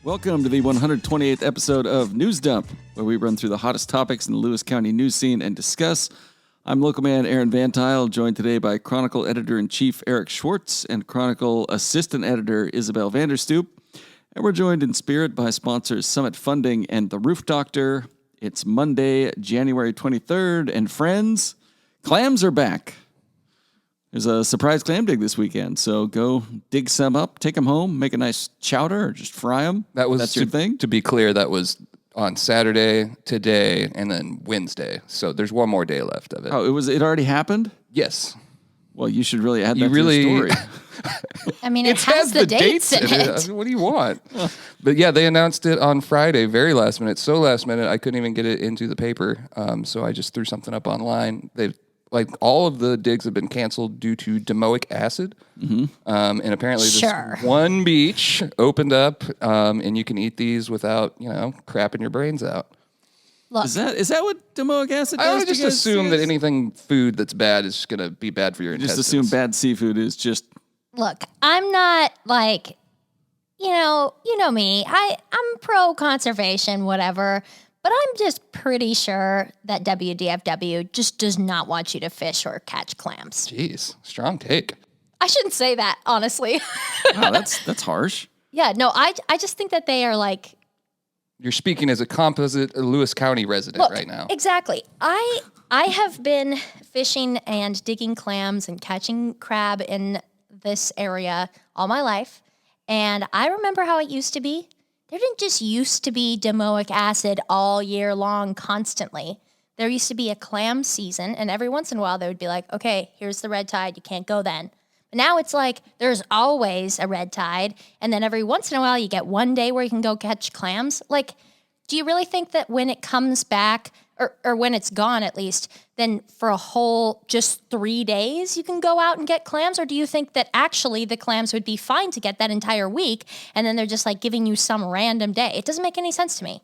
Welcome to the 128th episode of News Dump, where we run through the hottest topics in the Lewis County news scene and discuss. I'm local man Aaron VanTuyl, joined today by Chronicle editor-in-chief Eric Schwartz and Chronicle assistant editor Isabel Vander Stoep. And we're joined in spirit by sponsors Summit Funding and The Roof Doctor. It's Monday, January 23rd, and friends, clams are back. There's a surprise clam dig this weekend, so go dig some up, take them home, make a nice chowder, or just fry them. That's your thing? To be clear, that was on Saturday, today, and then Wednesday. So there's one more day left of it. Oh, it already happened? Yes. Well, you should really add that to your story. I mean, it has the dates in it. What do you want? But yeah, they announced it on Friday, very last minute. So last minute, I couldn't even get it into the paper. So I just threw something up online. All of the digs have been canceled due to domoic acid. Mm-hmm. And apparently this one beach opened up, and you can eat these without, crapping your brains out. Look, is that what domoic acid does? I would just assume that anything food that's bad is going to be bad for your intestines. Just assume bad seafood is just... Look, I'm not you know me. I'm pro-conservation, whatever. But I'm just pretty sure that WDFW just does not want you to fish or catch clams. Jeez, strong take. I shouldn't say that, honestly. Wow, that's harsh. Yeah, no, I just think that they are You're speaking as a composite Lewis County resident right now. Exactly. I have been fishing and digging clams and catching crab in this area all my life, and I remember how it used to be. There didn't just used to be domoic acid all year long constantly. There used to be a clam season, and every once in a while they would be like, okay, here's the red tide, you can't go then. But now it's like there's always a red tide, and then every once in a while you get one day where you can go catch clams. Do you really think that when it comes back, or when it's gone at least, then for a whole just 3 days you can go out and get clams? Or do you think that actually the clams would be fine to get that entire week, and then they're just giving you some random day? It doesn't make any sense to me.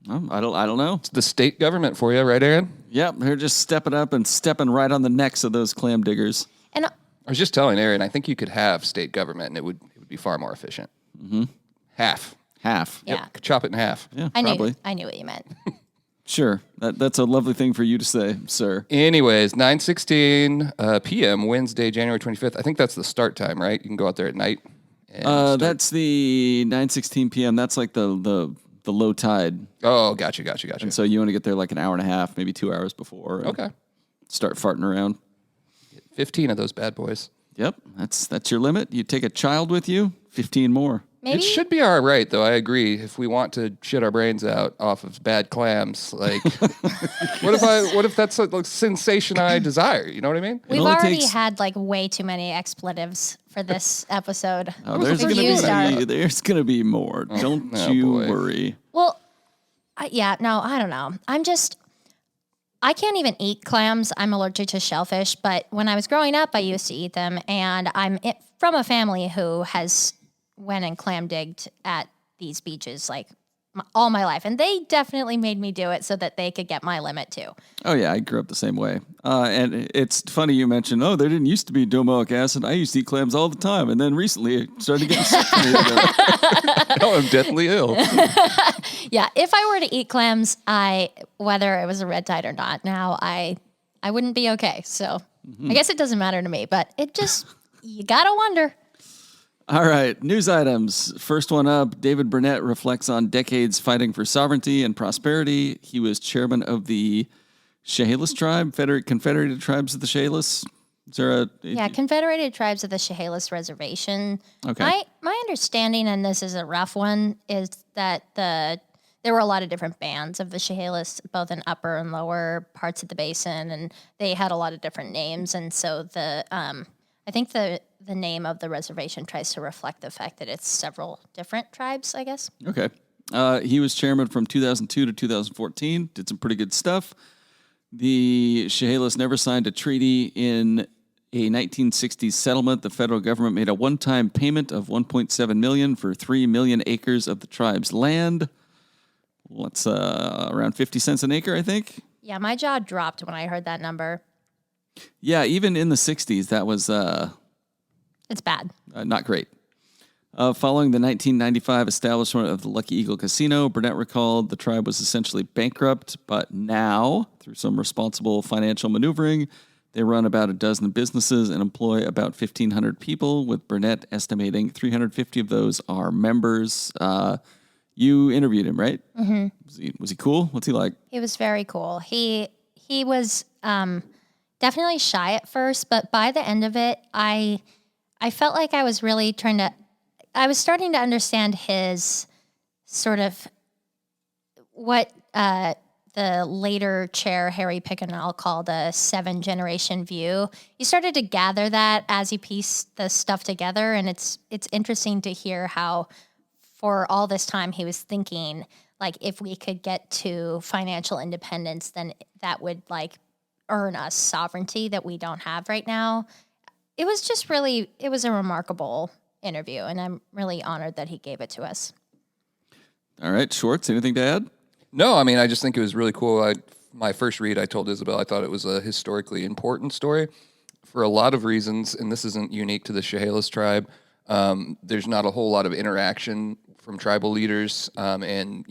Well, I don't know. It's the state government for you, right, Aaron? Yep, they're just stepping up and stepping right on the necks of those clam diggers. And I was just telling Aaron, I think you could have state government and it would be far more efficient. Mm-hmm. Half. Yeah. Yep, chop it in half. Yeah, I probably. knew what you meant. Sure. That's a lovely thing for you to say, sir. Anyways, 9:16 p.m., Wednesday, January 25th. I think that's the start time, right? You can go out there at night. That's the 9:16 p.m. That's the low tide. Oh, gotcha. And so you want to get there an hour and a half, maybe 2 hours before. Okay. Start farting around. 15 of those bad boys. Yep. That's your limit. You take a child with you, 15 more. Maybe? It should be all right, though. I agree. If we want to shit our brains out off of bad clams, what if that's a sensation I desire? You know what I mean? We've already had way too many expletives for this episode. Oh, there's going to be more. Don't you worry. Well, I don't know. I can't even eat clams. I'm allergic to shellfish, but when I was growing up, I used to eat them, and I'm from a family who has went and clam digged at these beaches all my life, and they definitely made me do it so that they could get my limit too. Oh yeah, I grew up the same way. And it's funny you mentioned, there didn't used to be domoic acid. I used to eat clams all the time, and then recently I started getting sick from it. Now I'm deathly ill. Yeah, if I were to eat clams, whether it was a red tide or not, now I wouldn't be okay. So I guess it doesn't matter to me, but you gotta wonder. All right, news items. First one up, David Burnett reflects on decades fighting for sovereignty and prosperity. He was chairman of the Chehalis tribe, Confederated Tribes of the Chehalis. Is there Confederated Tribes of the Chehalis Reservation. Okay. My understanding, and this is a rough one, is that there were a lot of different bands of the Chehalis, both in upper and lower parts of the basin, and they had a lot of different names, and so I think the name of the reservation tries to reflect the fact that it's several different tribes, I guess. Okay. He was chairman from 2002 to 2014, did some pretty good stuff. The Chehalis never signed a treaty. In a 1960s settlement, the federal government made a one-time payment of $1.7 million for 3 million acres of the tribe's land. What's around 50 cents an acre, I think? Yeah, my jaw dropped when I heard that number. Yeah, even in the 60s, that was... it's bad. Not great. Following the 1995 establishment of the Lucky Eagle Casino, Burnett recalled the tribe was essentially bankrupt, but now, through some responsible financial maneuvering, they run about a dozen businesses and employ about 1,500 people, with Burnett estimating 350 of those are members. You interviewed him, right? Mm-hmm. Was he cool? What's he like? He was very cool. He was definitely shy at first, but by the end of it, I felt like I was starting to understand his sort of what the later chair, Harry Pickernell, called a 7-generation view. You started to gather that as you piece the stuff together, and it's interesting to hear how for all this time he was thinking, like, if we could get to financial independence, then that would, like, earn us sovereignty that we don't have right now. It was just really, it was a remarkable interview, and I'm really honored that he gave it to us. All right, Schwartz, anything to add? No, I mean, I just think it was really cool. My first read, I told Isabel, I thought it was a historically important story for a lot of reasons, and this isn't unique to the Chehalis tribe. There's not a whole lot of interaction from tribal leaders and,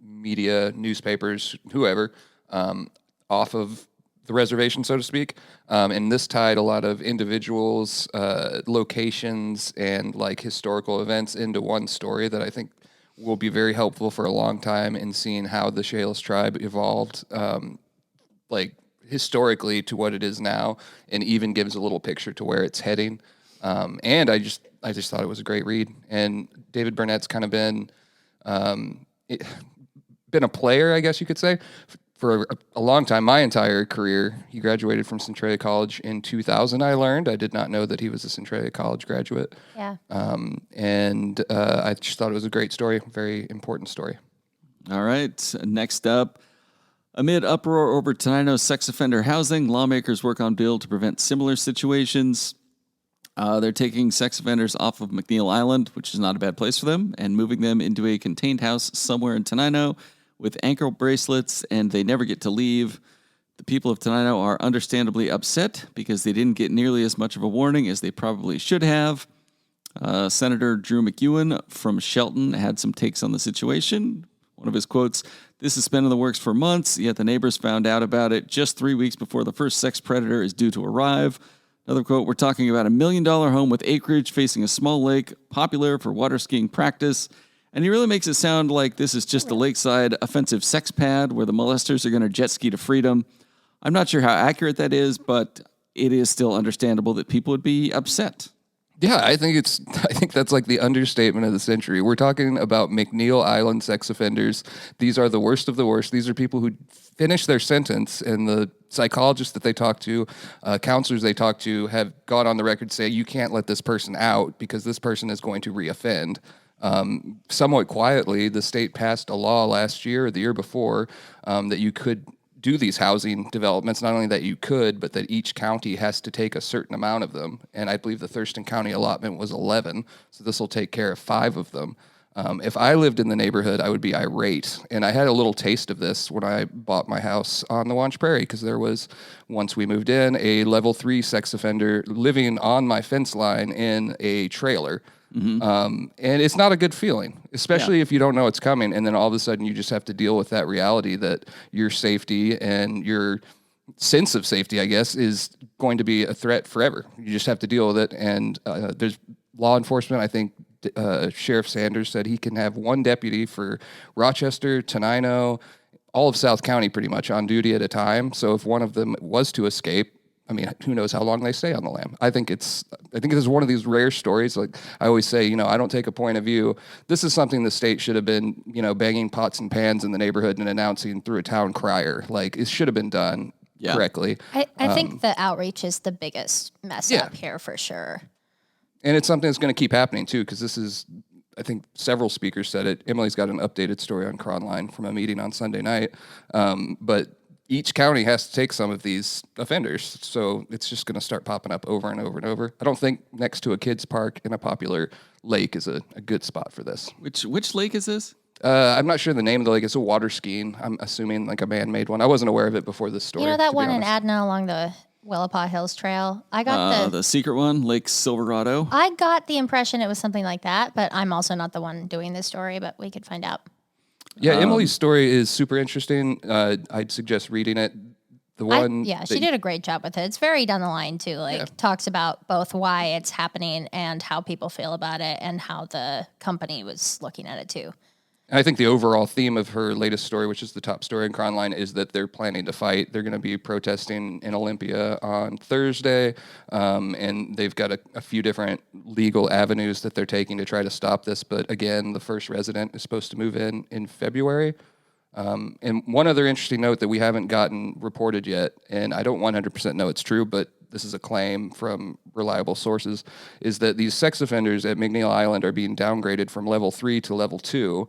media, newspapers, whoever, off of the reservation, so to speak. And this tied a lot of individuals, locations, and like historical events into one story that I think will be very helpful for a long time in seeing how the Chehalis tribe evolved, historically to what it is now, and even gives a little picture to where it's heading. And I just thought it was a great read. And David Burnett's kind of been a player, I guess you could say, for a long time, my entire career. He graduated from Centralia College in 2000, I learned. I did not know that he was a Centralia College graduate. Yeah. And I just thought it was a great story, very important story. All right, next up. Amid uproar over Tenino's sex offender housing, lawmakers work on bill to prevent similar situations. They're taking sex offenders off of McNeil Island, which is not a bad place for them, and moving them into a contained house somewhere in Tenino with ankle bracelets, and they never get to leave. The people of Tenino are understandably upset because they didn't get nearly as much of a warning as they probably should have. Senator Drew McEwen from Shelton had some takes on the situation. One of his quotes, "This has been in the works for months, yet the neighbors found out about it just 3 weeks before the first sex predator is due to arrive." Another quote, "We're talking about $1 million home with acreage facing a small lake, popular for water skiing practice." And he really makes it sound like this is just a lakeside offensive sex pad where the molesters are going to jet ski to freedom. I'm not sure how accurate that is, but it is still understandable that people would be upset. Yeah, I think that's like the understatement of the century. We're talking about McNeil Island sex offenders. These are the worst of the worst. These are people who finish their sentence, and the psychologists that they talk to, counselors they talk to, have gone on the record to say, you can't let this person out because this person is going to reoffend. Somewhat quietly, the state passed a law last year or the year before that you could do these housing developments. Not only that you could, but that each county has to take a certain amount of them. And I believe the Thurston County allotment was 11, so this will take care of 5 of them. If I lived in the neighborhood, I would be irate. And I had a little taste of this when I bought my house on the Wanch Prairie, because there was, once we moved in, a level 3 sex offender living on my fence line in a trailer. Mm-hmm. And it's not a good feeling, especially if you don't know it's coming. And then all of a sudden you just have to deal with that reality that your safety and your sense of safety, I guess, is going to be a threat forever. You just have to deal with it. And there's law enforcement. I think Sheriff Sanders said he can have 1 deputy for Rochester, Tenino, all of South County pretty much on duty at a time. So if one of them was to escape, I mean, who knows how long they stay on the lam. I think it is one of these rare stories. Like I always say, I don't take a point of view. This is something the state should have been, banging pots and pans in the neighborhood and announcing through a town crier. Like it should have been done correctly. I think the outreach is the biggest mess up here for sure. And it's something that's going to keep happening too, because this is, I think several speakers said it. Emily's got an updated story on Cronline from a meeting on Sunday night. But each county has to take some of these offenders, so it's just going to start popping up over and over and over. I don't think next to a kids' park in a popular lake is a good spot for this. Which lake is this? I'm not sure the name of the lake. It's a water skiing. I'm assuming like a man-made one. I wasn't aware of it before this story. That one in Adna along the Willapa Hills Trail. I got The secret one, Lake Silverado. I got the impression it was something like that, but I'm also not the one doing this story, but we could find out. Yeah, Emily's story is super interesting. I'd suggest reading it. She did a great job with it. It's very down the line too. Talks about both why it's happening and how people feel about it and how the company was looking at it too. I think the overall theme of her latest story, which is the top story in Chronline, is that they're planning to fight. They're going to be protesting in Olympia on Thursday, and they've got a few different legal avenues that they're taking to try to stop this. But again, the first resident is supposed to move in February. And one other interesting note that we haven't gotten reported yet, and I don't 100% know it's true, but this is a claim from reliable sources, is that these sex offenders at McNeil Island are being downgraded from level 3 to level 2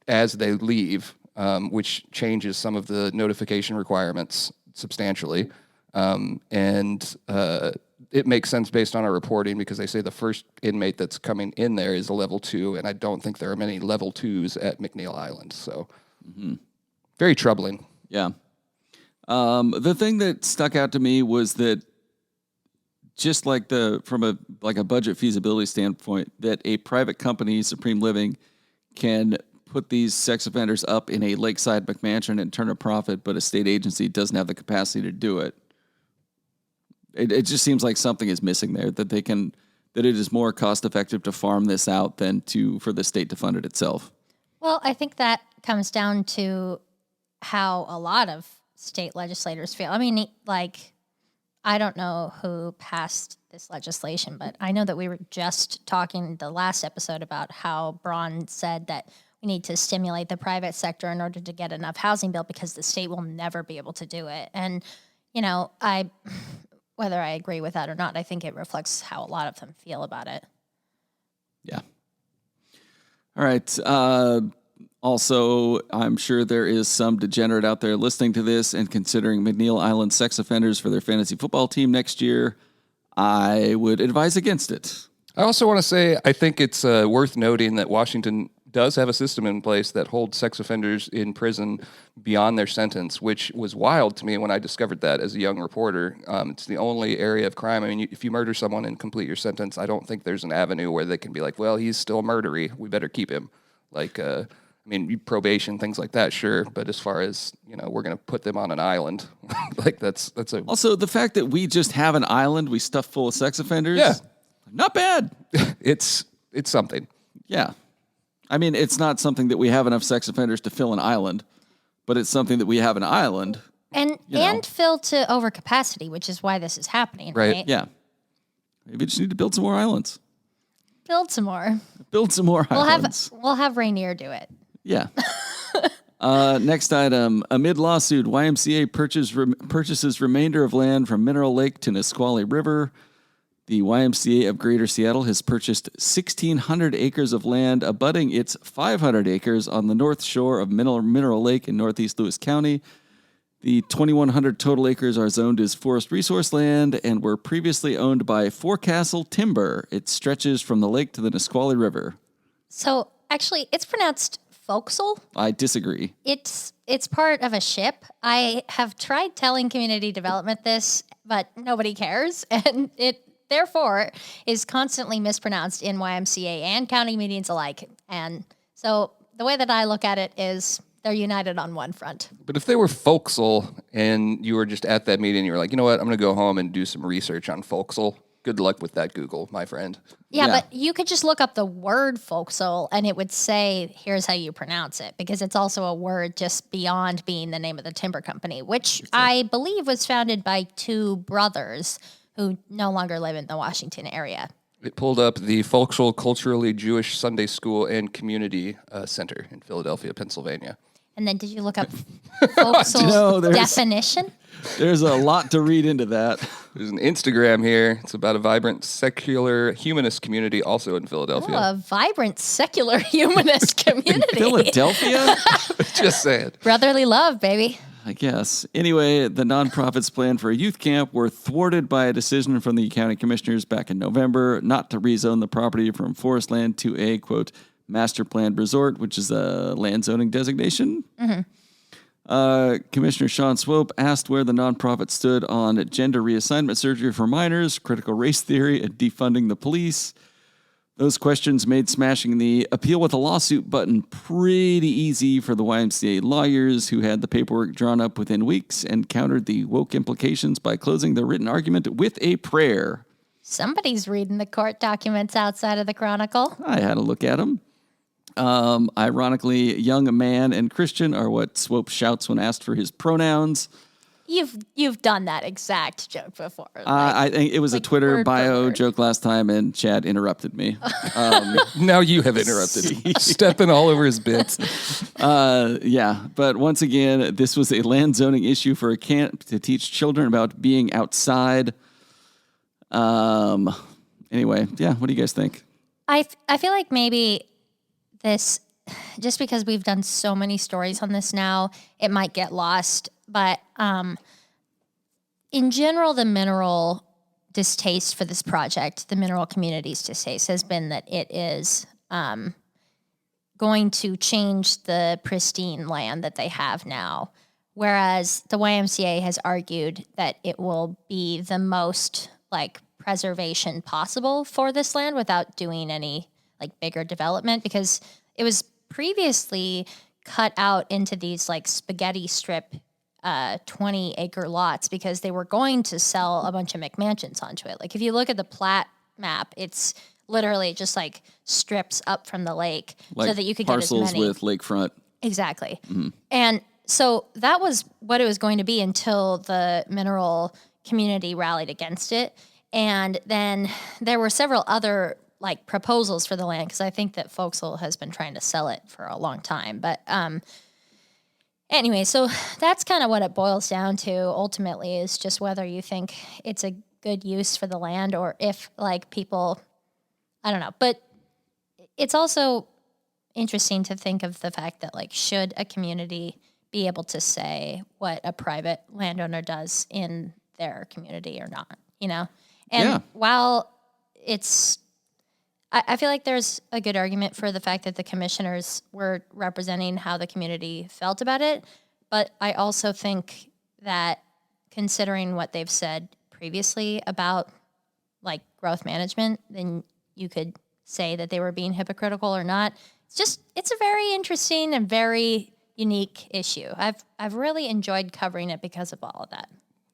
as they leave, which changes some of the notification requirements substantially. And it makes sense based on our reporting because they say the first inmate that's coming in there is a level 2, and I don't think there are many level 2s at McNeil Island. So very troubling. Yeah. The thing that stuck out to me was that just like from a budget feasibility standpoint, that a private company, Supreme Living, can put these sex offenders up in a lakeside McMansion and turn a profit, but a state agency doesn't have the capacity to do it. It just seems like something is missing there, that it is more cost effective to farm this out than for the state to fund it itself. Well, I think that comes down to how a lot of state legislators feel. I mean, I don't know who passed this legislation, but I know that we were just talking the last episode about how Braun said that we need to stimulate the private sector in order to get enough housing built because the state will never be able to do it. And, whether I agree with that or not, I think it reflects how a lot of them feel about it. Yeah. All right. Also, I'm sure there is some degenerate out there listening to this and considering McNeil Island sex offenders for their fantasy football team next year. I would advise against it. I also want to say I think it's worth noting that Washington does have a system in place that holds sex offenders in prison beyond their sentence, which was wild to me when I discovered that as a young reporter. It's the only area of crime. I mean, if you murder someone and complete your sentence, I don't think there's an avenue where they can be like, well, he's still murdery. We better keep him. Probation, things like that, sure. But as far as, we're going to put them on an island, that's a... Also, the fact that we just have an island we stuff full of sex offenders, not bad. It's something. Yeah. I mean, it's not something that we have enough sex offenders to fill an island, but it's something that we have an island. And fill to overcapacity, which is why this is happening, right? Yeah. Maybe we just need to build some more islands. Build some more. Islands. We'll have Rainier do it. Yeah. Next item. Amid lawsuit, YMCA purchases remainder of land from Mineral Lake to Nisqually River. The YMCA of Greater Seattle has purchased 1,600 acres of land abutting its 500 acres on the north shore of Mineral Lake in northeast Lewis County. The 2,100 total acres are zoned as forest resource land and were previously owned by Forecastle Timber. It stretches from the lake to the Nisqually River. So, actually, it's pronounced Forecastle. I disagree. It's part of a ship. I have tried telling community development this, but nobody cares, and it therefore is constantly mispronounced in YMCA and county meetings alike. And so the way that I look at it is they're united on one front. But if they were Forecastle and you were just at that meeting, you were like, you know what, I'm going to go home and do some research on Forecastle. Good luck with that, Google, my friend. Yeah, but you could just look up the word Forecastle and it would say, here's how you pronounce it, because it's also a word just beyond being the name of the timber company, which I believe was founded by two brothers who no longer live in the Washington area. It pulled up the Forecastle Culturally Jewish Sunday School and Community Center in Philadelphia, Pennsylvania. And then did you look up Forecastle's definition? There's a lot to read into that. There's an Instagram here. It's about a vibrant, secular, humanist community also in Philadelphia. Oh, a vibrant, secular, humanist community. Philadelphia? Just saying. Brotherly love, baby. I guess. Anyway, the nonprofit's plan for a youth camp were thwarted by a decision from the county commissioners back in November not to rezone the property from forest land to a, quote, master planned resort, which is a land zoning designation. Mm-hmm. Commissioner Sean Swope asked where the nonprofit stood on gender reassignment surgery for minors, critical race theory, and defunding the police. Those questions made smashing the appeal with a lawsuit button pretty easy for the YMCA lawyers, who had the paperwork drawn up within weeks and countered the woke implications by closing the written argument with a prayer. Somebody's reading the court documents outside of the Chronicle. I had a look at them. Ironically, young man and Christian are what Swope shouts when asked for his pronouns. You've done that exact joke before. I think it was a Twitter word for bio word. joke last time, and Chad interrupted me. Now you have interrupted. Stepping all over his bits. Yeah, but once again, this was a land zoning issue for a camp to teach children about being outside. Anyway, yeah, what do you guys think? I feel like maybe this, just because we've done so many stories on this now, it might get lost. But in general, the mineral distaste for this project, the mineral community's distaste, has been that it is going to change the pristine land that they have now. Whereas the YMCA has argued that it will be the most preservation possible for this land without doing any bigger development, because it was previously cut out into these spaghetti strip 20-acre lots because they were going to sell a bunch of McMansions onto it. If you look at the plat map, it's literally just strips up from the lake so that you could get as parcels many. with lakefront. Exactly. Mm-hmm. And so that was what it was going to be until the mineral community rallied against it. And then there were several other proposals for the land, because I think that Forecastle has been trying to sell it for a long time. But anyway, so that's kind of what it boils down to ultimately, is just whether you think it's a good use for the land, or if people, I don't know. But it's also interesting to think of the fact that should a community be able to say what a private landowner does in their community or not, And while it's, I feel like there's a good argument for the fact that the commissioners were representing how the community felt about it. But I also think that, considering what they've said previously about growth management, then you could say that they were being hypocritical or not. It's a very interesting and very unique issue. I've really enjoyed covering it because of all of that.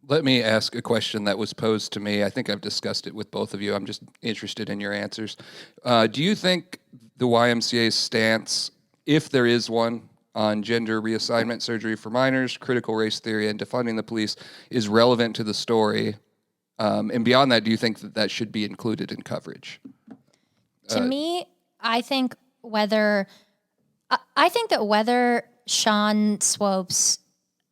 Let me ask a question that was posed to me. I think I've discussed it with both of you. I'm just interested in your answers. Do you think the YMCA's stance, if there is one, on gender reassignment surgery for minors, critical race theory, and defunding the police is relevant to the story? And beyond that, do you think that should be included in coverage? To me, I think that whether Sean Swope's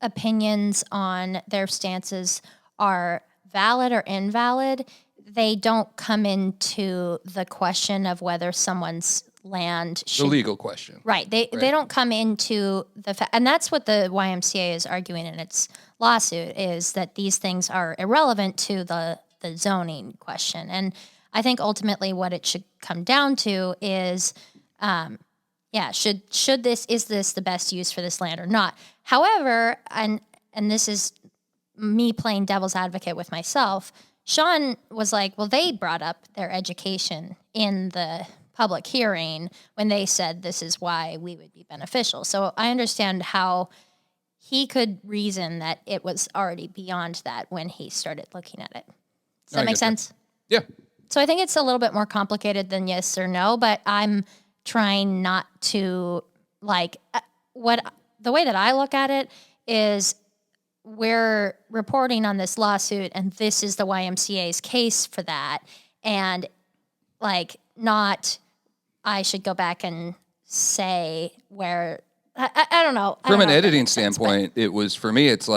opinions on their stances are valid or invalid, they don't come into the question of whether someone's land should... The legal question. Right. They don't come into the fact... And that's what the YMCA is arguing in its lawsuit, is that these things are irrelevant to the zoning question. And I think ultimately what it should come down to is... is this the best use for this land or not? However, and this is me playing devil's advocate with myself, Sean was like, well, they brought up their education in the public hearing when they said this is why we would be beneficial. So I understand how he could reason that it was already beyond that when he started looking at it. Does that make sense? Yeah. So I think it's a little bit more complicated than yes or no, but I'm trying not to the way that I look at it is, we're reporting on this lawsuit and this is the YMCA's case for that. And not, I should go back and say where, I don't know. From an editing standpoint, it was, for me, it's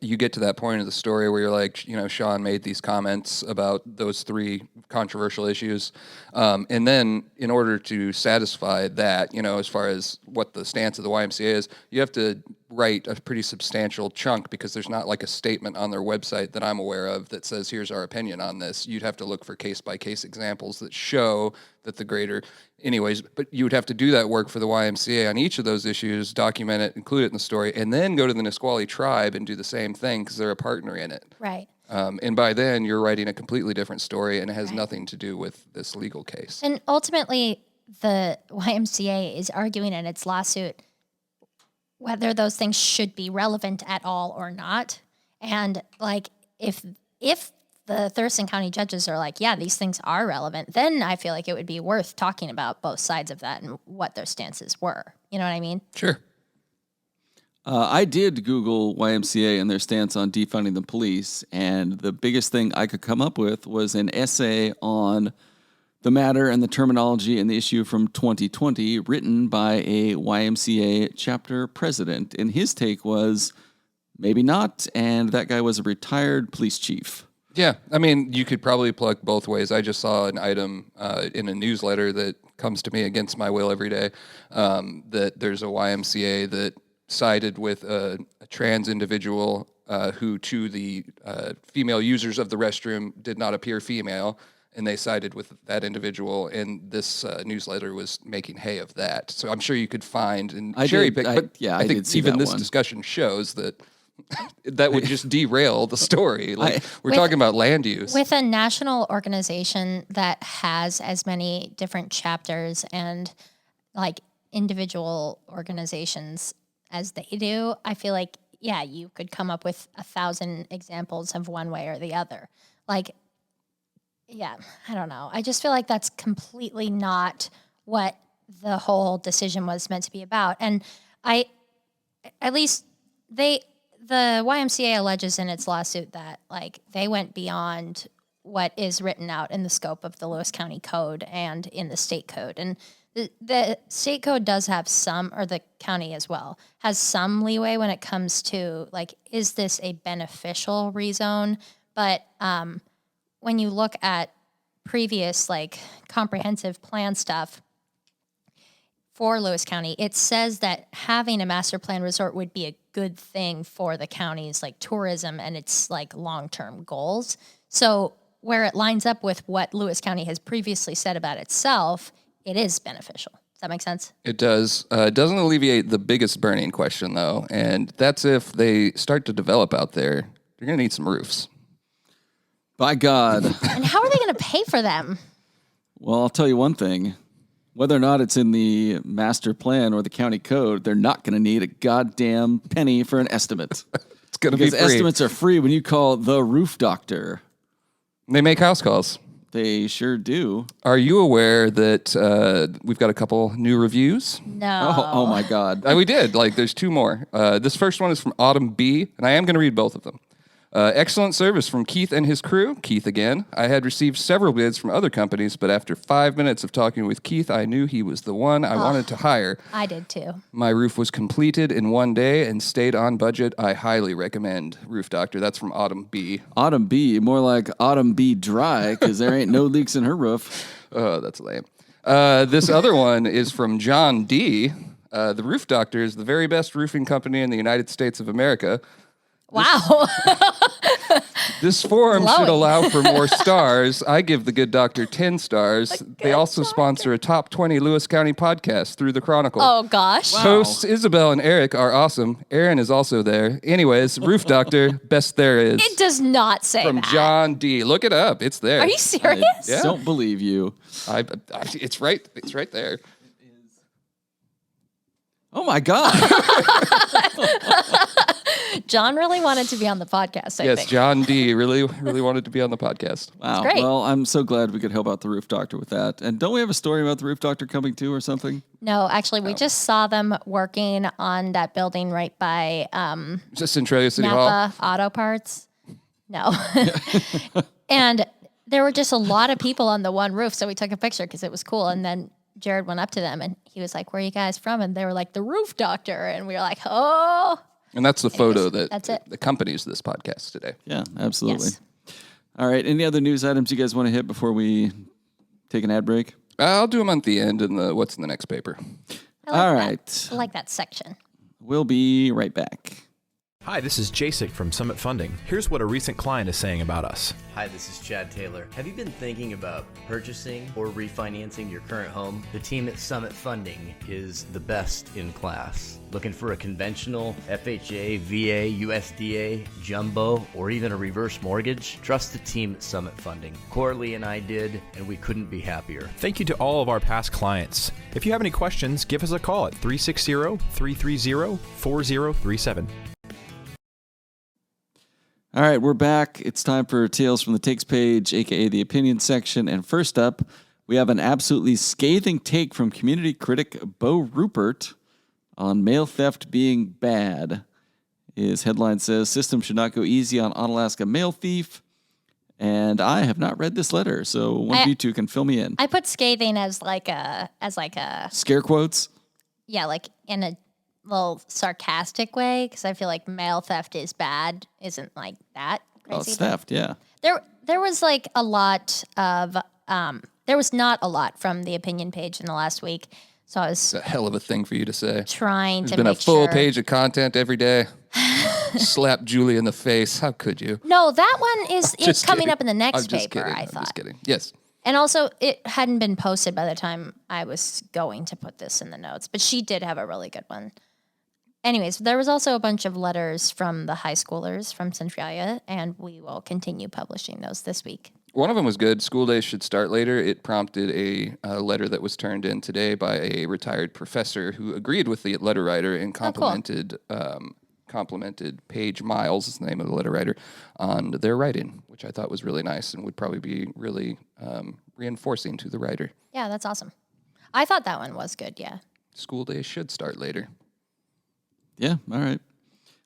you get to that point of the story where you're Sean made these comments about those three controversial issues. And then in order to satisfy that, as far as what the stance of the YMCA is, you have to write a pretty substantial chunk because there's not like a statement on their website that I'm aware of that says, here's our opinion on this. You'd have to look for case-by-case examples that show that the greater... Anyways, but you would have to do that work for the YMCA on each of those issues, document it, include it in the story, and then go to the Nisqually tribe and do the same thing because they're a partner in it. Right. And by then, you're writing a completely different story, and it has nothing to do with this legal case. And ultimately, the YMCA is arguing in its lawsuit whether those things should be relevant at all or not. And like, if the Thurston County judges are like, yeah, these things are relevant, then I feel like it would be worth talking about both sides of that and what their stances were. You know what I mean? Sure. I did Google YMCA and their stance on defunding the police, and the biggest thing I could come up with was an essay on the matter and the terminology and the issue from 2020 written by a YMCA chapter president. And his take was maybe not, and that guy was a retired police chief. Yeah, I mean, you could probably plug both ways. I just saw an item in a newsletter that comes to me against my will every day, that there's a YMCA that sided with a trans individual who to the female users of the restroom did not appear female, and they sided with that individual, and this newsletter was making hay of that. So I'm sure you could find and cherry pick, but I think even this discussion shows that that would just derail the story. Like, we're talking about land use. With a national organization that has as many different chapters and like individual organizations as they do, I feel like, yeah, you could come up with 1,000 examples of one way or the other. Like, yeah, I don't know. I just feel like that's completely not what the whole decision was meant to be about. And the YMCA alleges in its lawsuit that like they went beyond what is written out in the scope of the Lewis County Code and in the state code. And the state code does have some, or the county as well, has some leeway when it comes to, like, is this a beneficial rezone? But when you look at previous, like, comprehensive plan stuff for Lewis County, it says that having a master plan resort would be a good thing for the county's, like, tourism and its, like, long-term goals. So where it lines up with what Lewis County has previously said about itself, it is beneficial. Does that make sense? It does. It doesn't alleviate the biggest burning question, though, and that's if they start to develop out there, they're going to need some roofs. By God. And how are they going to pay for them? Well, I'll tell you one thing. Whether or not it's in the master plan or the county code, they're not going to need a goddamn penny for an estimate. It's going to be free. Because estimates are free when you call the roof doctor. They make house calls. They sure do. Are you aware that we've got a couple new reviews? No. Oh my God. We did. Like, there's two more. This first one is from Autumn B, and I am going to read both of them. Excellent service from Keith and his crew. Keith again. I had received several bids from other companies, but after 5 minutes of talking with Keith, I knew he was the one I wanted to hire. I did too. My roof was completed in one day and stayed on budget. I highly recommend Roof Doctor. That's from Autumn B. Autumn B, more like Autumn B dry, because there ain't no leaks in her roof. Oh, that's lame. This other one is from John D. The Roof Doctor is the very best roofing company in the United States of America. Wow. This forum should allow for more stars. I give the Good Doctor 10 stars. They also sponsor a top 20 Lewis County podcast through the Chronicle. Oh, gosh. Wow. Hosts Isabel and Eric are awesome. Aaron is also there. Anyways, Roof Doctor, best there is. It does not say From that. John D. Look it up. It's there. Are you serious? Yeah. Don't believe you. It's right. It's right there. Oh my God. John really wanted to be on the podcast, I Yes, think. John D. really wanted to be on the podcast. Wow. great. Well, I'm so glad we could help out the roof doctor with that. And don't we have a story about the roof doctor coming too or something? No, actually, we just saw them working on that building right by Is this Centralia City Hall? Napa Auto Parts. No. And there were just a lot of people on the one roof, so we took a picture because it was cool. And then Jared went up to them and he was like, "Where are you guys from?" And they were like, "The Roof Doctor." And we were like, "Oh." And that's the photo that's it. that accompanies this podcast today. Yeah, absolutely. Yes. All right. Any other news items you guys want to hit before we take an ad break? I'll do them at the end and what's in the next paper. I like All that. right. I like that section. We'll be right back. Hi, this is Jasek from Summit Funding. Here's what a recent client is saying about us. Hi, this is Chad Taylor. Have you been thinking about purchasing or refinancing your current home? The team at Summit Funding is the best in class. Looking for a conventional FHA, VA, USDA, jumbo, or even a reverse mortgage? Trust the team at Summit Funding. Coralie and I did, and we couldn't be happier. Thank you to all of our past clients. If you have any questions, give us a call at 360-330-4037. All right, we're back. It's time for Tales from the Takes page, a.k.a. the opinion section. And first up, we have an absolutely scathing take from community critic Bo Rupert on mail theft being bad. His headline says, "System should not go easy on Onalaska mail thief." And I have not read this letter, so one of you two can fill me in. I put scathing as like a Scare quotes? yeah, like in a little sarcastic way, because I feel like mail theft is bad isn't like that crazy. Oh, it's theft, yeah. There was like a lot of there was not a lot from the opinion page in the last week, so I was It's a hell of a thing for you to say. trying There's to been a make full sure. page of content every day. Slap Julie in the face. How could you? No, that one is it's Just coming kidding. up in the I'm next just paper. kidding. I I'm thought, just kidding. Yes. and also it hadn't been posted by the time I was going to put this in the notes, but she did have a really good one. Anyways, there was also a bunch of letters from the high schoolers from Centralia, and we will continue publishing those this week. One of them was good. School days should start later. It prompted a letter that was turned in today by a retired professor who agreed with the letter writer and complimented Paige Miles, is the name of the letter writer, on their writing, which I thought was really nice and would probably be really reinforcing to the writer. Yeah, that's awesome. I thought that one was good, yeah. School days should start later. Yeah, all right.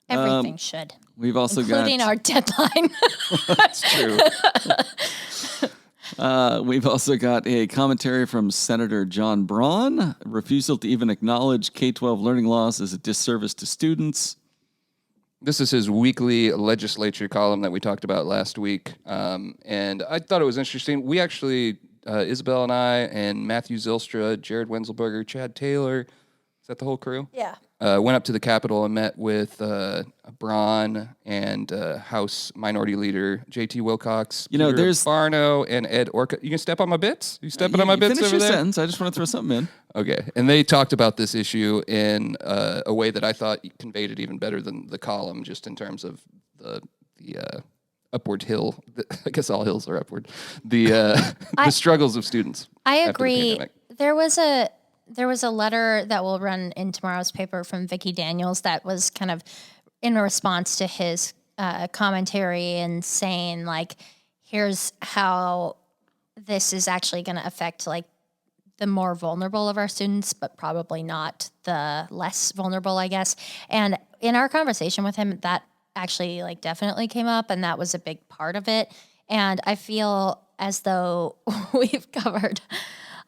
Everything should. We've also Including got... our deadline. That's true. We've also got a commentary from Senator John Braun. Refusal to even acknowledge K-12 learning loss is a disservice to students. This is his weekly legislature column that we talked about last week. And I thought it was interesting. We actually, Isabel and I and Matthew Zylstra, Jared Wenzelberger, Chad Taylor, is that the whole crew? Yeah. Went up to the Capitol and met with Braun and House Minority Leader J.T. Wilcox, You know, Peter there's- Barno, and Ed Orca. You can step on my bits? You stepping on my bits Finish over your there? sentence. I just want to throw something in. Okay. And they talked about this issue in a way that I thought conveyed it even better than the column, just in terms of the upward hill. I guess all hills are upward. The struggles of students. I after the agree. pandemic. There was a letter that will run in tomorrow's paper from Vicki Daniels that was kind of in response to his commentary and saying, like, here's how this is actually going to affect, like, the more vulnerable of our students, but probably not the less vulnerable, I guess. And in our conversation with him, that actually, like, definitely came up, and that was a big part of it. And I feel as though we've covered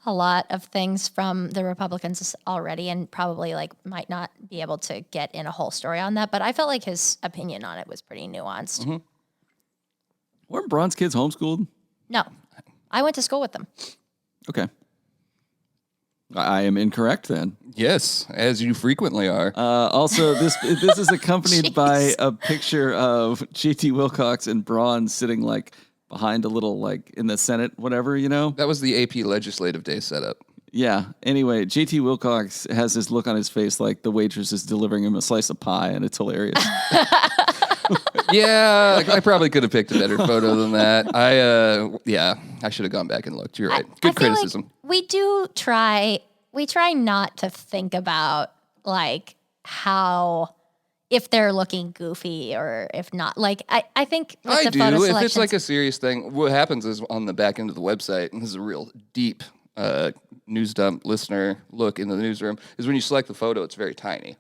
a lot of things from the Republicans already, and probably like might not be able to get in a whole story on that. But I felt like his opinion on it was pretty nuanced. Mm-hmm. Weren't Braun's kids homeschooled? No, I went to school with them. Okay. I am incorrect then. Yes, as you frequently are. Also, this is accompanied Jeez. by a picture of J.T. Wilcox and Braun sitting like behind a little, like in the Senate, whatever, you know? That was the AP Legislative Day setup. Yeah. Anyway, J.T. Wilcox has this look on his face like the waitress is delivering him a slice of pie, and it's hilarious. Yeah, I probably could have picked a better photo than that. I should have gone back and looked. You're right. I Good feel like criticism. we try not to think about like how, if they're looking goofy or if not. Like, I think with I the photo do. If selections, it's like a serious thing, what happens is on the back end of the website, and this is a real deep news dump listener look in the newsroom, is when you select the photo, it's very tiny.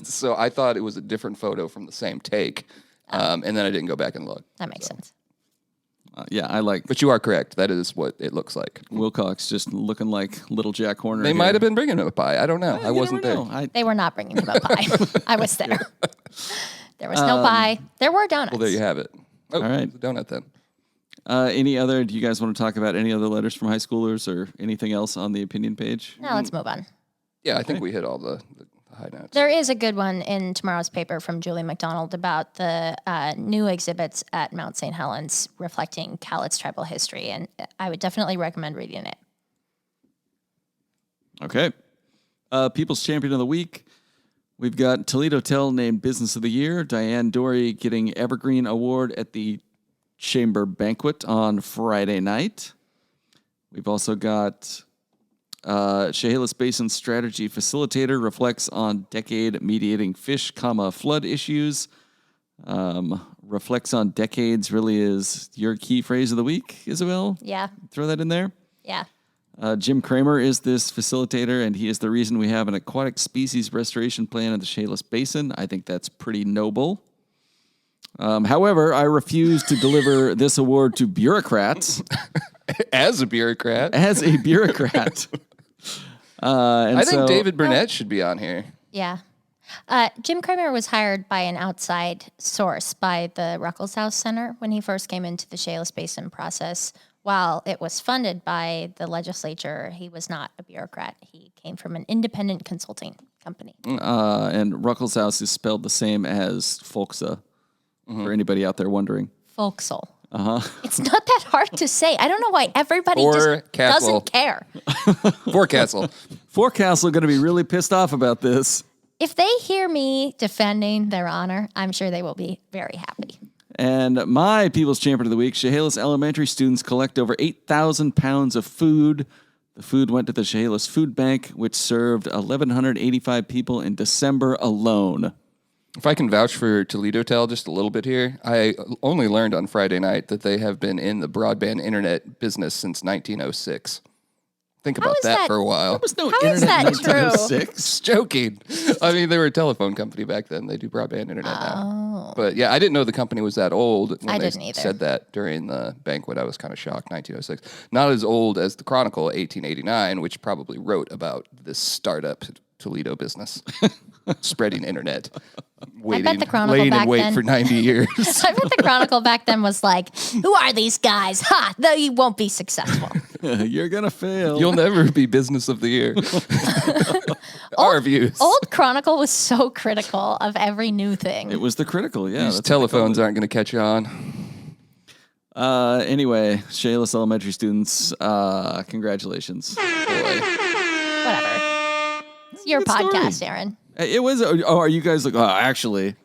So I thought it was a different photo from the same take, and then I didn't go back and look. that makes sense. Yeah, I like But you are correct. That is what it looks like. Wilcox just looking like little Jack Horner. They here. might have been bringing him a pie. I don't know. I You wasn't never there. know. They were not bringing him a pie. I was there. There was no pie. There were donuts. Well, there you have it. Oh, All right. it's a donut then. Do you guys want to talk about any other letters from high schoolers or anything else on the opinion page? Now let's move on. Yeah, I think we hit all the high notes. There is a good one in tomorrow's paper from Julie McDonald about the new exhibits at Mount St. Helens reflecting Cowlitz tribal history, and I would definitely recommend reading it. Okay. People's Champion of the Week. We've got Toledo Tell named Business of the Year. Diane Dory getting Evergreen Award at the Chamber Banquet on Friday night. We've also got Chehalis Basin Strategy Facilitator reflects on decade mediating fish, flood issues. Reflects on decades really is your key phrase of the week, Isabel? Yeah. Throw that in there. Yeah. Jim Kramer is this facilitator, and he is the reason we have an aquatic species restoration plan in the Chehalis Basin. I think that's pretty noble. However, I refuse to deliver this award to bureaucrats. As a bureaucrat. As a bureaucrat. I think David Burnett should be on here. Yeah. Jim Kramer was hired by an outside source by the Ruckelshaus Center when he first came into the Chehalis Basin process. While it was funded by the legislature, he was not a bureaucrat. He came from an independent consulting company. And Ruckelshaus is spelled the same as Folksa, for anybody out there wondering. Forecastle. It's not that hard to say. I don't know why everybody just doesn't care. Forecastle. Forecastle going to be really pissed off about this. If they hear me defending their honor, I'm sure they will be very happy. And my People's Champion of the Week, Chehalis Elementary students collect over 8,000 pounds of food. The food went to the Chehalis Food Bank, which served 1,185 people in December alone. If I can vouch for Toledo Tell just a little bit here, I only learned on Friday night that they have been in the broadband internet business since 1906. Think about that for a while. There was no How is internet that in true? 1906. Joking. I mean, they were a telephone company back then. They do broadband internet now. But yeah, I didn't know the company was that old. When I they didn't either. said that during the banquet, I was kind of shocked. 1906. Not as old as the Chronicle, 1889, which probably wrote about this startup Toledo business. Spreading internet. bet the Chronicle laying in back wait then- for 90 years. I bet the Chronicle back then was like, who are these guys? Ha! Though you won't be successful. You're going to fail. You'll never be business of the year. Our views. Old Chronicle was so critical of every new thing. It was the critical, yeah. These that's what they telephones called aren't going to catch on. it. Anyway, Chehalis Elementary students, congratulations. Boy. Whatever. It's your Good story. podcast, Aaron. It was. Oh, are you guys like? Oh, actually,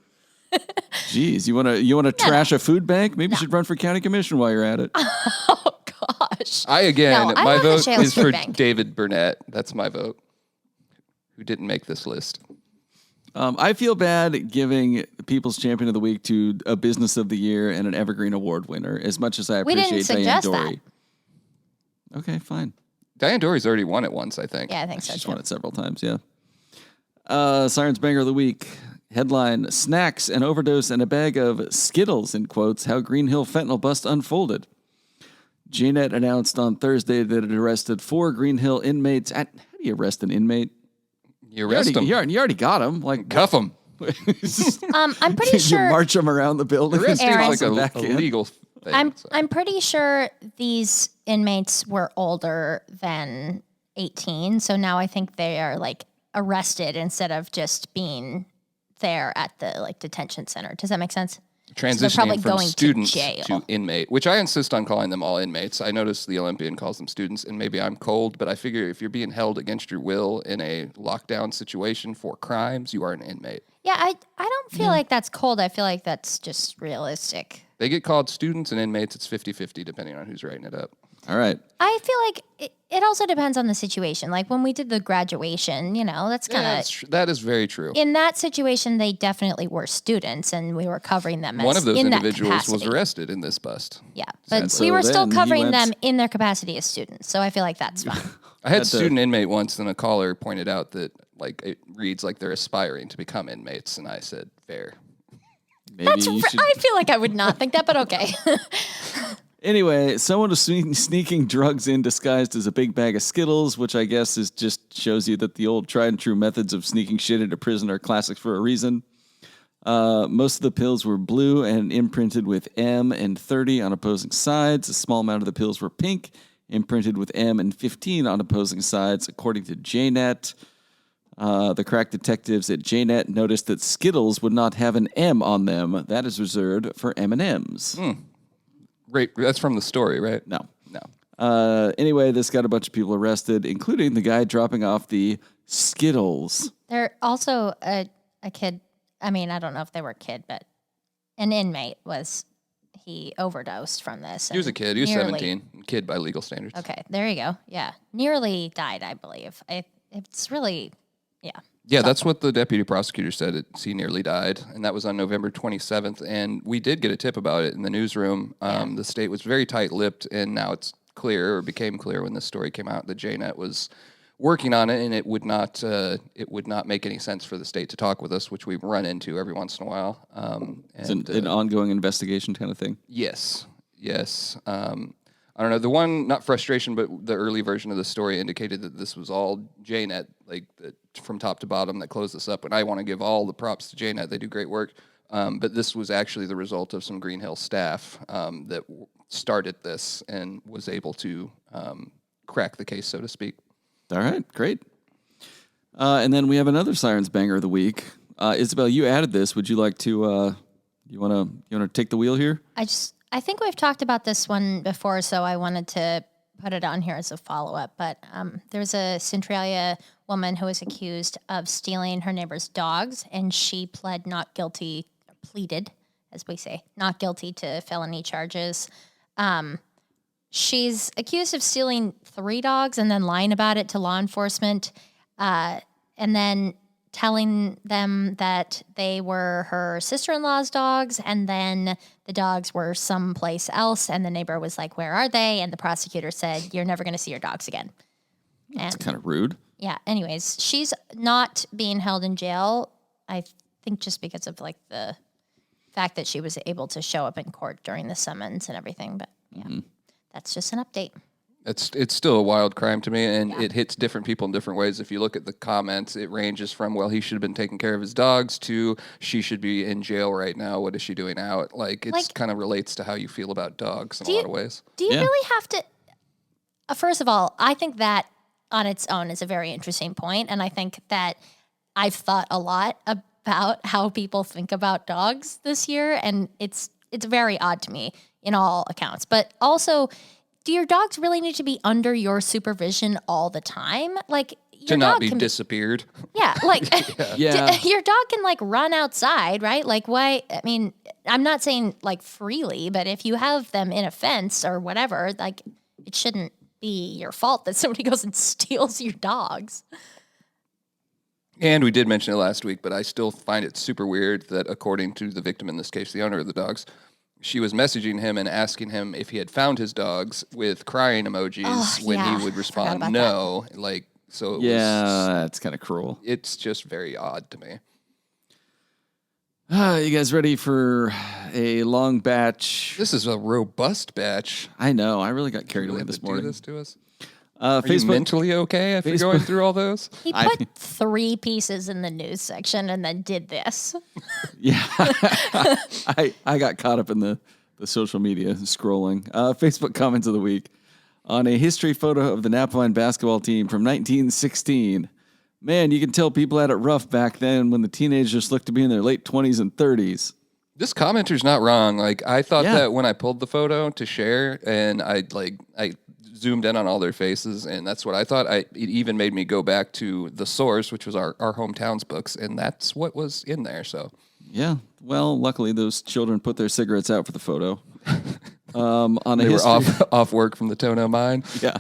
geez, you want to trash a food bank? Maybe you should run for county commission while you're at it. Oh, gosh. I No, I my love the vote Chehalis is Food for Bank. David Burnett. That's my vote. Who didn't make this list? I feel bad giving People's Champion of the Week to a Business of the Year and an Evergreen Award winner, as much as I We didn't appreciate Diane suggest Dory. Okay, fine. Diane Dory's already won it once, I think. Yeah, I think so, She's too. won it several times, yeah. Sirens Banger of the Week. Headline, Snacks, an Overdose, and a Bag of Skittles, in quotes, how Green Hill fentanyl bust unfolded. JNet announced on Thursday that it arrested 4 Green Hill inmates. How do you arrest an inmate? You arrest him. You already got him. Like, Cuff him. I'm pretty you sure. march them around the building. Arrest and Aaron. seems toss them like back a in. legal thing. I'm pretty sure these inmates were older than 18, so now I think they are like arrested instead of just being there at the detention center. Does that make sense? they're probably Transitioning from going to students jail. to inmate, which I insist on calling them all inmates. I notice the Olympian calls them students, and maybe I'm cold, but I figure if you're being held against your will in a lockdown situation for crimes, you are an inmate. Yeah, I don't feel like that's cold. I feel like that's just realistic. They get called students and inmates. It's 50-50 depending on who's writing it up. All right. I feel like it also depends on the situation. Like when we did the graduation, that's kind of... That is very true. In that situation, they definitely were students, and we were covering them as One of those in individuals that was capacity. arrested in this bust. Yeah, but Sadly. we were So still then he covering went- them in their capacity as students, so I feel like that's fine. I had At the- student inmate once, and a caller pointed out that it reads like they're aspiring to become inmates, and I said, fair. Maybe That's you should... I feel like I would not think that, but okay. Anyway, someone was sneaking drugs in disguised as a big bag of Skittles, which I guess is just shows you that the old tried and true methods of sneaking shit into prison are classics for a reason. Most of the pills were blue and imprinted with M and 30 on opposing sides. A small amount of the pills were pink, imprinted with M and 15 on opposing sides, according to JNet. The crack detectives at JNet noticed that Skittles would not have an M on them. That is reserved for M&Ms. Right, that's from the story, right? No. No. Anyway, this got a bunch of people arrested, including the guy dropping off the Skittles. There also a kid. I mean, I don't know if they were a kid, but an inmate he overdosed from this. He was a kid. He was 17. Kid by legal standards. Okay, there you go. Yeah, nearly died, I believe. It's really, yeah. Yeah, that's what the deputy prosecutor said. He nearly died, and that was on November 27th. And we did get a tip about it in the newsroom. The state was very tight-lipped, and now it's clear, or became clear when this story came out, that JNet was working on it, and it would not make any sense for the state to talk with us, which we run into every once in a while. It's an ongoing investigation kind of thing. Yes. I don't know. The one, not frustration, but the early version of the story indicated that this was all JNet, from top to bottom, that closed this up. And I want to give all the props to JNet. They do great work. But this was actually the result of some Green Hill staff that started this and was able to crack the case, so to speak. All right, great. And then we have another Sirens Banger of the week. Isabel, you added this. Would you like to, you want to take the wheel here? I think we've talked about this one before, so I wanted to put it on here as a follow-up. But there's a Centralia woman who was accused of stealing her neighbor's dogs, and she pleaded, as we say, not guilty to felony charges. She's accused of stealing 3 dogs and then lying about it to law enforcement, and then telling them that they were her sister-in-law's dogs, and then the dogs were someplace else, and the neighbor was like, "Where are they?" And the prosecutor said, "You're never going to see your dogs again." It's kind of rude. Yeah. Anyways, she's not being held in jail, I think, just because of the fact that she was able to show up in court during the summons and everything. But yeah, that's just an update. It's still a wild crime to me, and it hits different people in different ways. If you look at the comments, it ranges from, well, he should have been taking care of his dogs, to she should be in jail right now. What is she doing out? It's kind of relates to how you feel about dogs in a lot of ways. Do you really have to? First of all, I think that on its own is a very interesting point, and I think that I've thought a lot about how people think about dogs this year, and it's very odd to me in all accounts. But also, do your dogs really need to be under your supervision all the time? Your to not dog be can disappeared. Yeah, Yeah. your dog can run outside, right? Why? I mean, I'm not saying freely, but if you have them in a fence or whatever, it shouldn't be your fault that somebody goes and steals your dogs. And we did mention it last week, but I still find it super weird that, according to the victim in this case, the owner of the dogs, she was messaging him and asking him if he had found his dogs with crying emojis he would respond no. So it was, that's kind of cruel. It's just very odd to me. You guys ready for a long batch? This is a robust batch. I know. I really got carried away this morning. Do this to us? Are you mentally okay after going through all those? He put 3 pieces in the news section and then did this. Yeah. I got caught up in the social media scrolling. Facebook comments of the week. On a history photo of the Napline basketball team from 1916. Man, you can tell people had it rough back then when the teenagers looked to be in their late 20s and 30s. This commenter's not wrong. I thought that when I pulled the photo to share, and I zoomed in on all their faces, and that's what I thought. It even made me go back to the source, which was our hometowns books, and that's what was in there. So yeah, well, luckily those children put their cigarettes out for the photo. They were off work from the Tono mine. Yeah.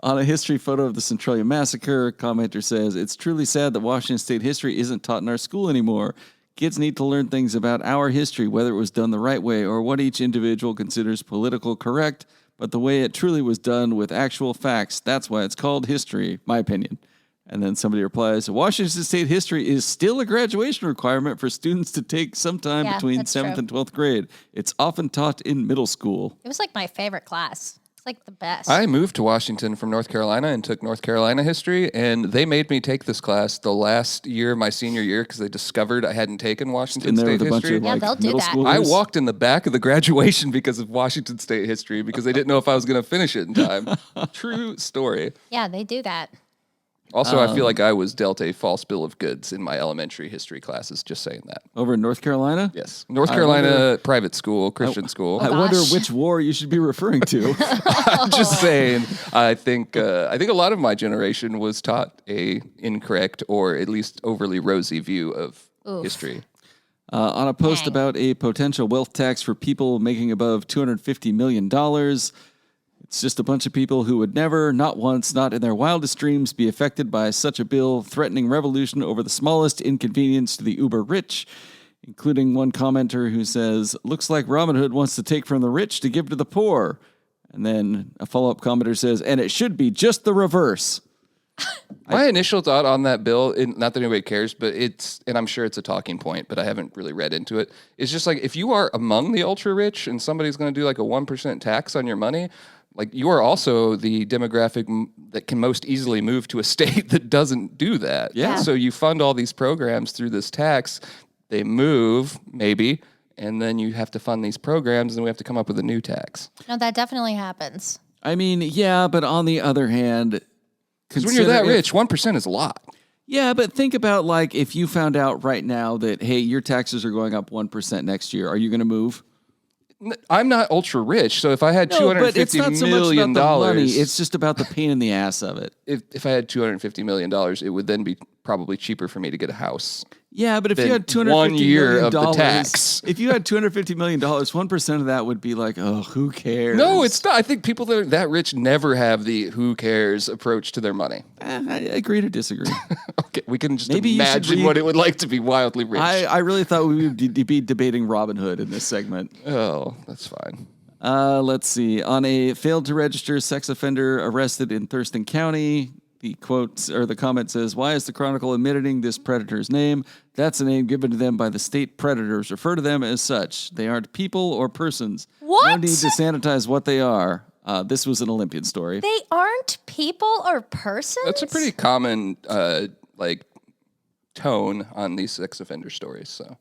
On a history photo of the Centralia massacre, a commenter says, "It's truly sad that Washington State history isn't taught in our school anymore. Kids need to learn things about our history, whether it was done the right way or what each individual considers political correct, but the way it truly was done with actual facts. That's why it's called history, my opinion." And then somebody replies, "Washington State history is still a graduation requirement for students to take sometime between 7th and 12th grade. It's often taught in middle school." It was my favorite class. It's the best. I moved to Washington from North Carolina and took North Carolina history, and they made me take this class the last year of my senior year because they discovered I hadn't taken Washington State history. They'll do that. I walked in the back of the graduation because of Washington State history because they didn't know if I was going to finish it in time. True story. Yeah, they do that. Also, I feel like I was dealt a false bill of goods in my elementary history classes, just saying that. Over in North Carolina? Yes. North Carolina private school, Christian school. I wonder which war you should be referring to. I'm just saying, I think a lot of my generation was taught a incorrect or at least overly rosy view of history. On a post about a potential wealth tax for people making above $250 million, it's just a bunch of people who would never, not once, not in their wildest dreams, be affected by such a bill threatening revolution over the smallest inconvenience to the uber rich, including one commenter who says, looks like Robin Hood wants to take from the rich to give to the poor. And then a follow-up commenter says, and it should be just the reverse. My initial thought on that bill, not that anybody cares, but and I'm sure it's a talking point, but I haven't really read into it. It's just like, if you are among the ultra rich and somebody's going to do like a 1% tax on your money, like you are also the demographic that can most easily move to a state that doesn't do that. Yeah. So you fund all these programs through this tax, they move maybe, and then you have to fund these programs and we have to come up with a new tax. No, that definitely happens. I mean, yeah, but on the other hand... Because when you're that rich, 1% is a lot. Yeah, but think about like if you found out right now that, hey, your taxes are going up 1% next year, are you going to move? I'm not ultra rich, so if I had $250 million, money, it's just about the pain in the ass of it. If I had $250 million, it would then be probably cheaper for me to get a house. Yeah, but if you had $250 1 year million of the tax, if you had $250 million, 1% of that would be like, oh, who cares? No, it's not. I think people that are that rich never have the who cares approach to their money. I agree to disagree. Okay, we can just Maybe imagine what it would like to be wildly rich. I really thought we would be debating Robin Hood in this segment. Oh, that's fine. Let's see. On a failed to register sex offender arrested in Thurston County, the quote or the comment says, "Why is the Chronicle omitting this predator's name? That's a name given to them by the state predators. Refer to them as such. They aren't people or persons. What? No need to sanitize what they are." This was an Olympian story. They aren't people or persons? That's a pretty common tone on these sex offender stories. So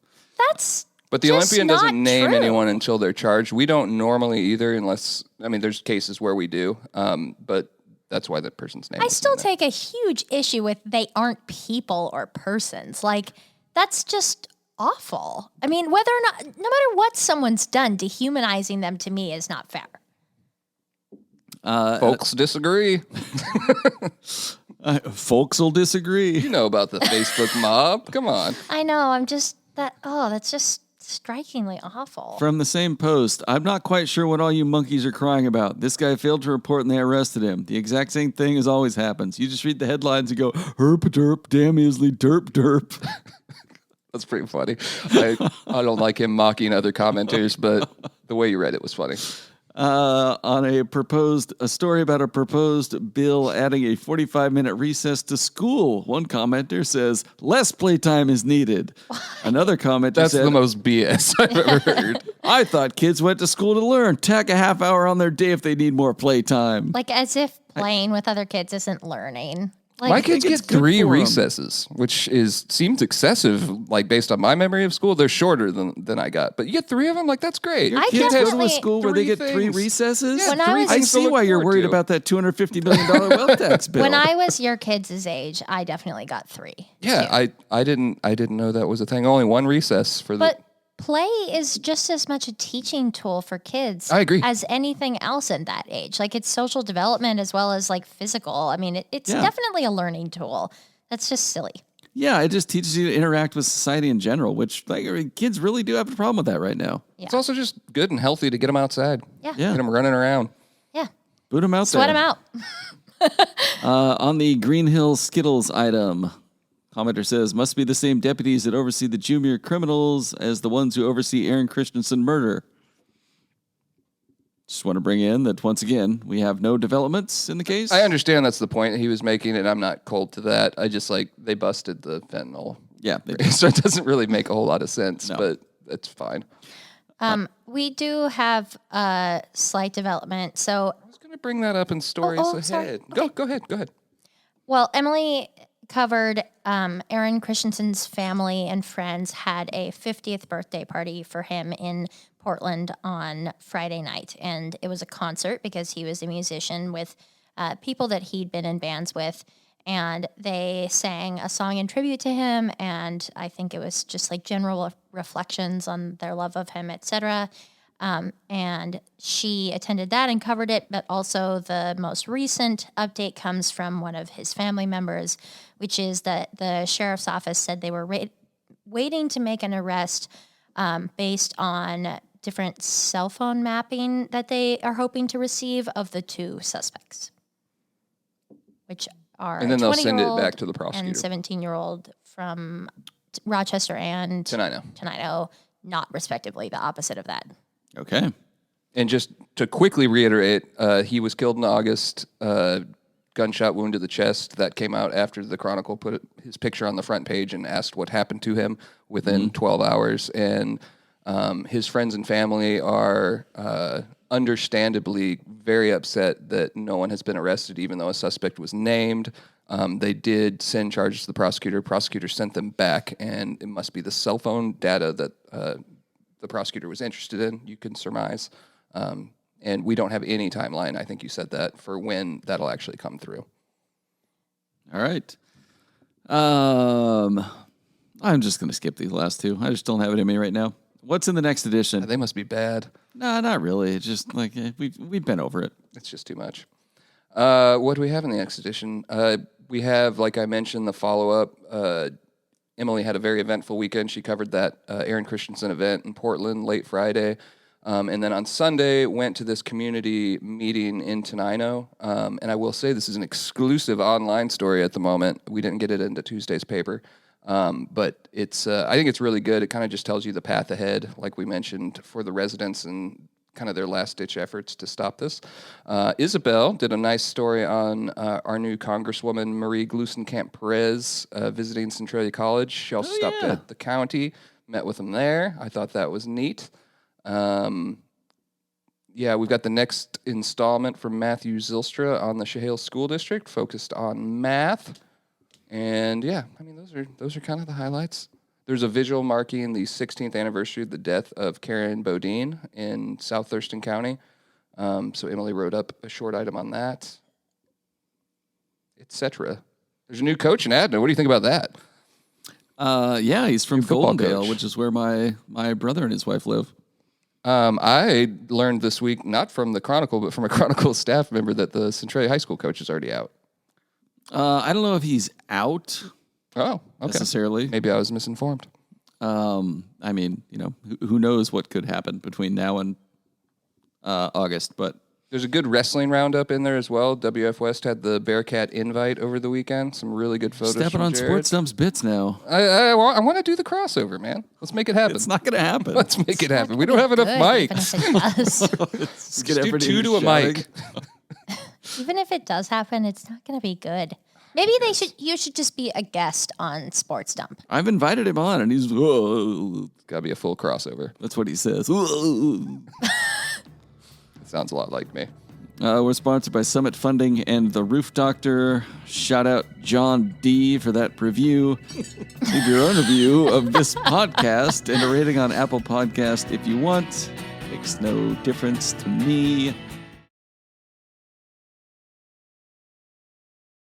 That's But the just Olympian doesn't not name true. anyone until they're charged. We don't normally either, unless, I mean, there's cases where we do, but that's why that person's name I is still in there. take a huge issue with they aren't people or persons. Like, that's just awful. I mean, whether or not, no matter what someone's done, dehumanizing them to me is not fair. Folks disagree. Folks will disagree. You know about the Facebook mob. Come on. I know, I'm just, that's just strikingly awful. From the same post, I'm not quite sure what all you monkeys are crying about. This guy failed to report and they arrested him. The exact same thing as always happens. You just read the headlines and go, herp derp, damn Isley, derp derp. That's pretty funny. I don't like him mocking other commenters, but the way you read it was funny. On a story about a proposed bill adding a 45-minute recess to school. One commenter says, less playtime is needed. Another commenter That's said, the most BS I've ever heard. I thought kids went to school to learn. Tack a half hour on their day if they need more playtime. Like, as if playing with other kids isn't learning. Like, My kids think it's get good 3 for 'em. recesses, which seems excessive, like based on my memory of school. They're shorter than I got. But you get 3 of them, like that's great. Your I kids go to a definitely- school where they 3 get 3 things. recesses? Yeah, When I 3 was- I things to see look why you're forward worried to. about that $250 million wealth tax bill. when I was your kids' age, I definitely got 3. Yeah, I didn't know that was a thing. Only 1 recess for the. But play is just as much a teaching tool for kids I agree. as anything else in that age. Like, it's social development as well as like physical. I mean, it's Yeah. definitely a learning tool. That's just silly. Yeah, it just teaches you to interact with society in general, which kids really do have a problem with that right now. Yeah. It's also just good and healthy to get them outside. Yeah. Yeah. Get them running around. Yeah. Boot them out Sweat there. them out. On the Green Hill Skittles item, commenter says, must be the same deputies that oversee the junior criminals as the ones who oversee Aaron Christensen murder. Just want to bring in that, once again, we have no developments in the case. I understand that's the point he was making, and I'm not cold to that. I just they busted the fentanyl. Yeah, they So it doesn't really make a whole lot of sense, No. but it's fine. We do have slight development. So, I was going to bring that up in stories sorry. ahead. Go ahead. well, Emily covered Aaron Christensen's family and friends had a 50th birthday party for him in Portland on Friday night. And it was a concert because he was a musician with people that he'd been in bands with. and they sang a song in tribute to him, and I think it was just like general reflections on their love of him, etc. And she attended that and covered it, but also the most recent update comes from one of his family members, which is that the sheriff's office said they were waiting to make an arrest based on different cell phone mapping that they are hoping to receive of the two suspects, which are And then a they'll send it 20-year-old back to the prosecutor. and 17-year-old from Rochester and Tenino, not respectively, the opposite of that. Okay. And just to quickly reiterate, he was killed in August, gunshot wound to the chest. That came out after the Chronicle put his picture on the front page and asked what happened to him within 12 hours. And his friends and family are understandably very upset that no one has been arrested, even though a suspect was named. They did send charges to the prosecutor. Prosecutor sent them back, and it must be the cell phone data that the prosecutor was interested in, you can surmise. And we don't have any timeline, I think you said that, for when that'll actually come through. All right. I'm just going to skip these last two. I just don't have it in me right now. What's in the next edition? They must be bad. No, not really. It's just like we've been over it. It's just too much. What do we have in the next edition? We have, like I mentioned, the follow-up. Emily had a very eventful weekend. She covered that Aaron Christensen event in Portland late Friday. And then on Sunday, went to this community meeting in Tenino. And I will say this is an exclusive online story at the moment. We didn't get it into Tuesday's paper. But it's I think it's really good. It kind of just tells you the path ahead, like we mentioned, for the residents and kind of their last-ditch efforts to stop this. Isabel did a nice story on our new Congresswoman, Marie Gluesenkamp-Perez, visiting Centralia College. She also stopped at the county, met with them there. I thought that was neat. We've got the next installment from Matthew Zylstra on the Shahale School District, focused on math. And those are kind of the highlights. There's a visual marking the 16th anniversary of the death of Karen Bodine in South Thurston County. So Emily wrote up a short item on that, etc. There's a new coach in Adna. What do you think about that? He's from football Goldendale, coach. which is where my brother and his wife live. I learned this week, not from the Chronicle, but from a Chronicle staff member, that the Centralia High School coach is already out. I don't know if he's out necessarily. Maybe I was misinformed. Who knows what could happen between now and August, but There's a good wrestling roundup in there as well. WF West had the Bearcat invite over the weekend. Some really good photos. Stepping on Jared. Sports Dump's bits now. I want to do the crossover, man. Let's make it happen. It's not going to happen. Let's make it happen. We don't have enough mics. Let's Just do two to a mic. Even if it does happen, it's not going to be good. Maybe you should just be a guest on Sports Dump. I've invited him on, and he's Got to be a full crossover. That's what he says. It sounds a lot like me. We're sponsored by Summit Funding and The Roof Doctor. Shout out John D. for that review. Leave your own review of this podcast and a rating on Apple Podcast if you want. Makes no difference to me.